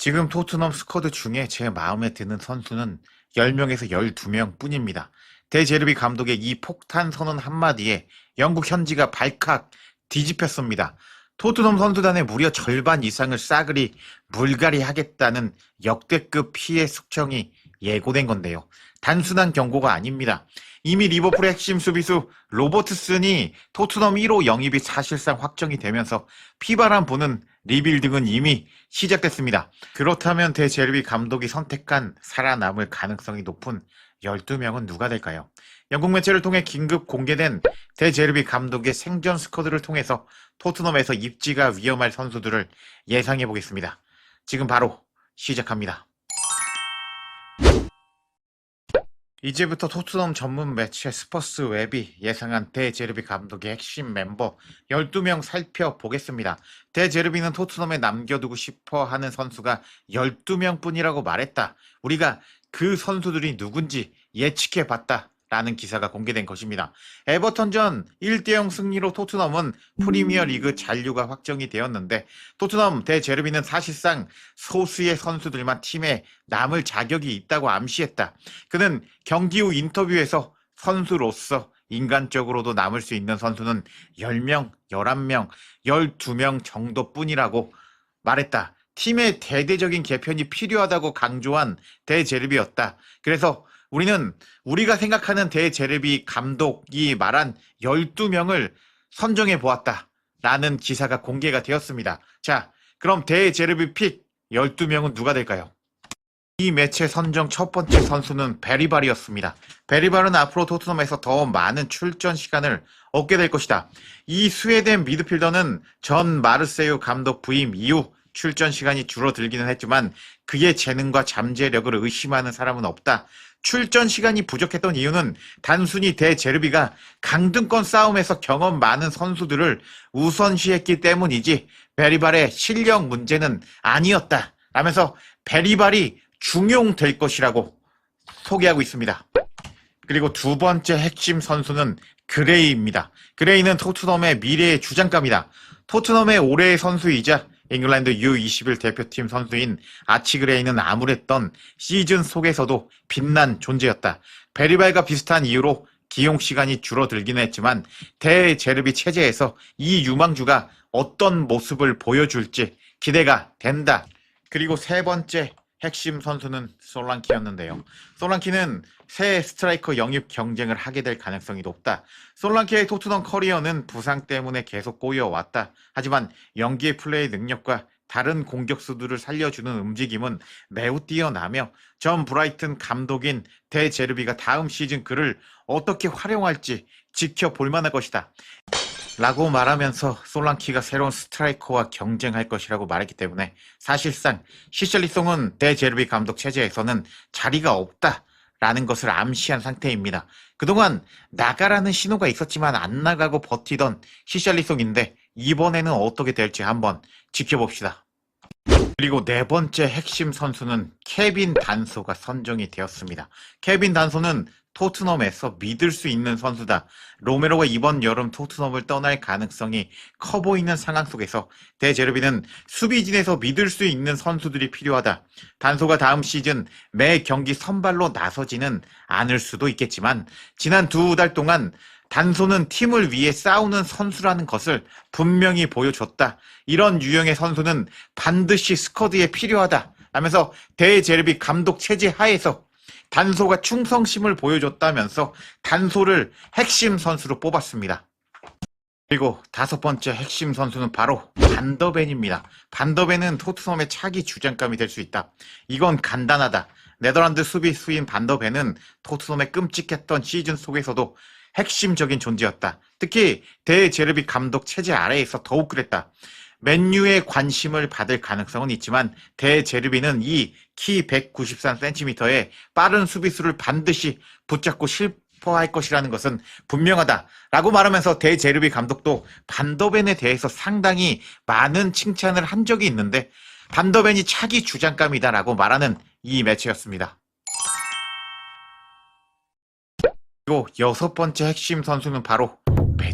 지금 토트넘 스쿼드 중에 제 마음에 드는 선수는 10명에서 12명 뿐입니다. 데제르비 감독의 이 폭탄 선언 한마디에 영국 현지가 발칵 뒤집혔습니다. 토트넘 선수단의 무려 절반 이상을 싸그리 물갈이 하겠다는 역대급 피해 숙청이 예고된 건데요. 단순한 경고가 아닙니다. 이미 리버풀의 핵심 수비수 로버트슨이 토트넘 1호 영입이 사실상 확정이 되면서 피바람 부는 리빌딩은 이미 시작됐습니다. 그렇다면 데제르비 감독이 선택한 살아남을 가능성이 높은 12명은 누가 될까요? 영국 매체를 통해 긴급 공개된 데제르비 감독의 생존 스쿼드를 통해서 토트넘에서 입지가 위험할 선수들을 예상해 보겠습니다. 지금 바로 시작합니다. 이제부터 토트넘 전문 매체 스퍼스 웹이 예상한 데제르비 감독의 핵심 멤버 12명 살펴보겠습니다. 데제르비는 토트넘에 남겨두고 싶어 하는 선수가 12명 뿐이라고 말했다. 우리가 그 선수들이 누군지 예측해 봤다. 라는 기사가 공개된 것입니다. 에버턴전 1대0 승리로 토트넘은 프리미어리그 잔류가 확정이 되었는데 토트넘 데제르비는 사실상 소수의 선수들만 팀에 남을 자격이 있다고 암시했다. 그는 경기 후 인터뷰에서 선수로서 인간적으로도 남을 수 있는 선수는 10명, 11명, 12명 정도뿐이라고 말했다. 팀의 대대적인 개편이 필요하다고 강조한 데제르비였다. 그래서 우리는 우리가 생각하는 데제르비 감독이 말한 12명을 선정해 보았다. 라는 기사가 공개가 되었습니다. 자, 그럼 데제르비 픽 12명은 누가 될까요? 이 매체 선정 첫 번째 선수는 베리발이었습니다. 베리발은 앞으로 토트넘에서 더 많은 출전 시간을 얻게 될 것이다. 이 스웨덴 미드필더는 전 마르세유 감독 부임 이후 출전 시간이 줄어들기는 했지만 그의 재능과 잠재력을 의심하는 사람은 없다. 출전 시간이 부족했던 이유는 단순히 데제르비가 강등권 싸움에서 경험 많은 선수들을 우선시했기 때문이지 베리발의 실력 문제는 아니었다. 라면서 베리발이 중용될 것이라고 소개하고 있습니다. 그리고 두 번째 핵심 선수는 그레이입니다. 그레이는 토트넘의 미래의 주장감이다. 토트넘의 올해의 선수이자 잉글랜드 U21 대표팀 선수인 아치 그레이는 암울했던 시즌 속에서도 빛난 존재였다. 베리발과 비슷한 이유로 기용 시간이 줄어들기는 했지만 데제르비 체제에서 이 유망주가 어떤 모습을 보여줄지 기대가 된다. 그리고 세 번째 핵심 선수는 솔랑키였는데요. 솔랑키는 새 스트라이커 영입 경쟁을 하게 될 가능성이 높다. 솔랑키의 토트넘 커리어는 부상 때문에 계속 꼬여왔다. 하지만 연기의 플레이 능력과 다른 공격수들을 살려주는 움직임은 매우 뛰어나며 전 브라이튼 감독인 데제르비가 다음 시즌 그를 어떻게 활용할지 지켜볼 만할 것이다. 라고 말하면서 솔랑키가 새로운 스트라이커와 경쟁할 것이라고 말했기 때문에 사실상 히샬리송은 데제르비 감독 체제에서는 자리가 없다라는 것을 암시한 상태입니다. 그동안 나가라는 신호가 있었지만 안 나가고 버티던 히샬리송인데 이번에는 어떻게 될지 한번 지켜봅시다. 그리고 네 번째 핵심 선수는 케빈 단소가 선정이 되었습니다. 케빈 단소는 토트넘에서 믿을 수 있는 선수다. 로메로가 이번 여름 토트넘을 떠날 가능성이 커 보이는 상황 속에서 데제르비는 수비진에서 믿을 수 있는 선수들이 필요하다. 단소가 다음 시즌 매 경기 선발로 나서지는 않을 수도 있겠지만 지난 2달 동안 단소는 팀을 위해 싸우는 선수라는 것을 분명히 보여줬다. 이런 유형의 선수는 반드시 스쿼드에 필요하다. 하면서 데제르비 감독 체제 하에서 단소가 충성심을 보여줬다면서 단소를 핵심 선수로 뽑았습니다. 그리고 다섯 번째 핵심 선수는 바로 반더벤입니다. 반더벤은 토트넘의 차기 주장감이 될 수 있다. 이건 간단하다. 네덜란드 수비수인 반더벤은 토트넘의 끔찍했던 시즌 속에서도 핵심적인 존재였다. 특히 데제르비 감독 체제 아래에서 더욱 그랬다. 맨유의 관심을 받을 가능성은 있지만 데제르비는 이 키 193cm의 빠른 수비수를 반드시 붙잡고 싶어할 것이라는 것은 분명하다 라고 말하면서 데제르비 감독도 반더벤에 대해서 상당히 많은 칭찬을 한 적이 있는데 반더벤이 차기 주장감이다 라고 말하는 이 매체였습니다. 그리고 여섯 번째 핵심 선수는 바로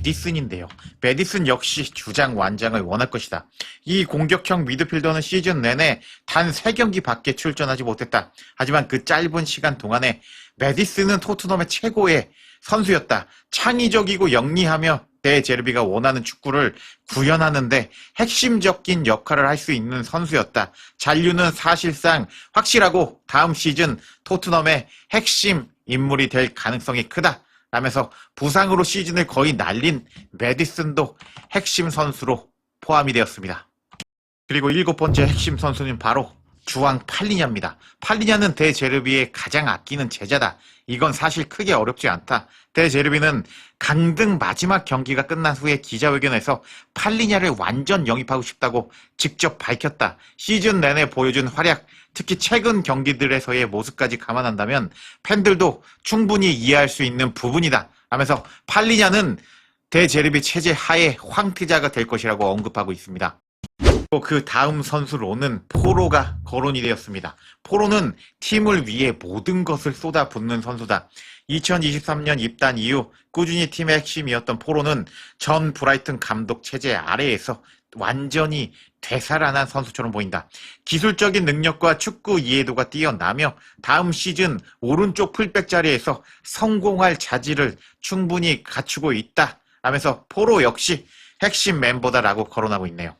메디슨인데요. 메디슨 역시 주장 완장을 원할 것이다. 이 공격형 미드필더는 시즌 내내 단 3경기 밖에 출전하지 못했다. 하지만 그 짧은 시간 동안에 메디슨은 토트넘의 최고의 선수였다. 창의적이고 영리하며 데 제르비가 원하는 축구를 구현하는데 핵심적인 역할을 할 수 있는 선수였다. 잔류는 사실상 확실하고 다음 시즌 토트넘의 핵심 인물이 될 가능성이 크다. 라면서 부상으로 시즌을 거의 날린 메디슨도 핵심 선수로 포함이 되었습니다. 그리고 7번째 핵심 선수는 바로 주앙 팔리냐입니다. 팔리냐는 데 제르비의 가장 아끼는 제자다. 이건 사실 크게 어렵지 않다. 데 제르비는 강등 마지막 경기가 끝난 후에 기자회견에서 팔리냐를 완전 영입하고 싶다고 직접 밝혔다. 시즌 내내 보여준 활약, 특히 최근 경기들에서의 모습까지 감안한다면 팬들도 충분히 이해할 수 있는 부분이다. 하면서 팔리냐는 데 제르비 체제 하에 황태자가 될 것이라고 언급하고 있습니다. 그 다음 선수로는 포로가 거론이 되었습니다. 포로는 팀을 위해 모든 것을 쏟아붓는 선수다. 2023년 입단 이후 꾸준히 팀의 핵심이었던 포로는 전 브라이튼 감독 체제 아래에서 완전히 되살아난 선수처럼 보인다. 기술적인 능력과 축구 이해도가 뛰어나며 다음 시즌 오른쪽 풀백 자리에서 성공할 자질을 충분히 갖추고 있다. 하면서 포로 역시 핵심 멤버다라고 거론하고 있네요.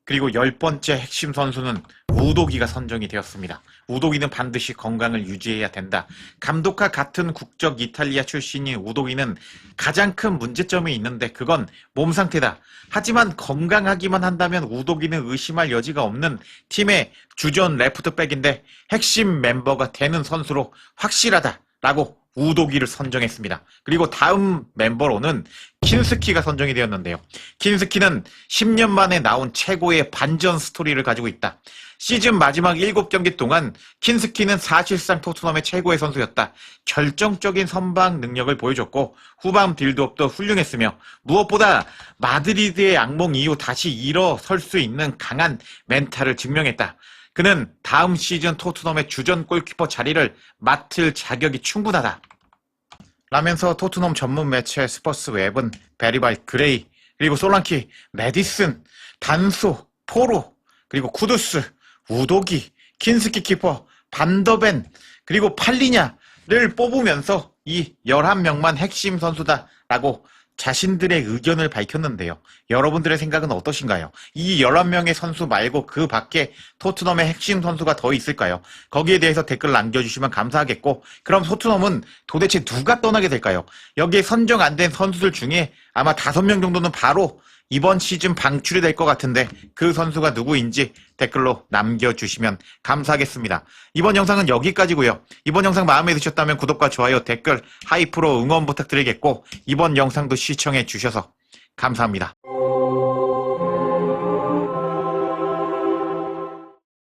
그리고 10번째 핵심 선수는 우도기가 선정이 되었습니다. 우도기는 반드시 건강을 유지해야 된다. 감독과 같은 국적 이탈리아 출신인 우도기는 가장 큰 문제점이 있는데 그건 몸 상태다. 하지만 건강하기만 한다면 우도기는 의심할 여지가 없는 팀의 주전 레프트백인데 핵심 멤버가 되는 선수로 확실하다라고 우도기를 선정했습니다. 그리고 다음 멤버로는 킨스키가 선정이 되었는데요. 킨스키는 10년 만에 나온 최고의 반전 스토리를 가지고 있다. 시즌 마지막 7경기 동안 킨스키는 사실상 토트넘의 최고의 선수였다. 결정적인 선방 능력을 보여줬고 후방 빌드업도 훌륭했으며 무엇보다 마드리드의 악몽 이후 다시 일어설 수 있는 강한 멘탈을 증명했다. 그는 다음 시즌 토트넘의 주전 골키퍼 자리를 맡을 자격이 충분하다. 라면서 토트넘 전문 매체 스퍼스 웹은 베리발 그레이, 그리고 솔랑키, 메디슨, 단소, 포로, 그리고 쿠두스, 우도기, 킨스키 키퍼, 반더벤, 그리고 팔리냐를 뽑으면서 이 11명만 핵심 선수다라고 자신들의 의견을 밝혔는데요. 여러분들의 생각은 어떠신가요? 이 11명의 선수 말고 그 밖에 토트넘의 핵심 선수가 더 있을까요? 거기에 대해서 댓글 남겨주시면 감사하겠고, 그럼 토트넘은 도대체 누가 떠나게 될까요? 여기에 선정 안 된 선수들 중에 아마 5명 정도는 바로 이번 시즌 방출이 될 것 같은데 그 선수가 누구인지 댓글로 남겨주시면 감사하겠습니다. 이번 영상은 여기까지고요. 이번 영상 마음에 드셨다면 구독과 좋아요, 댓글, 하이프로 응원 부탁드리겠고 이번 영상도 시청해 주셔서 감사합니다.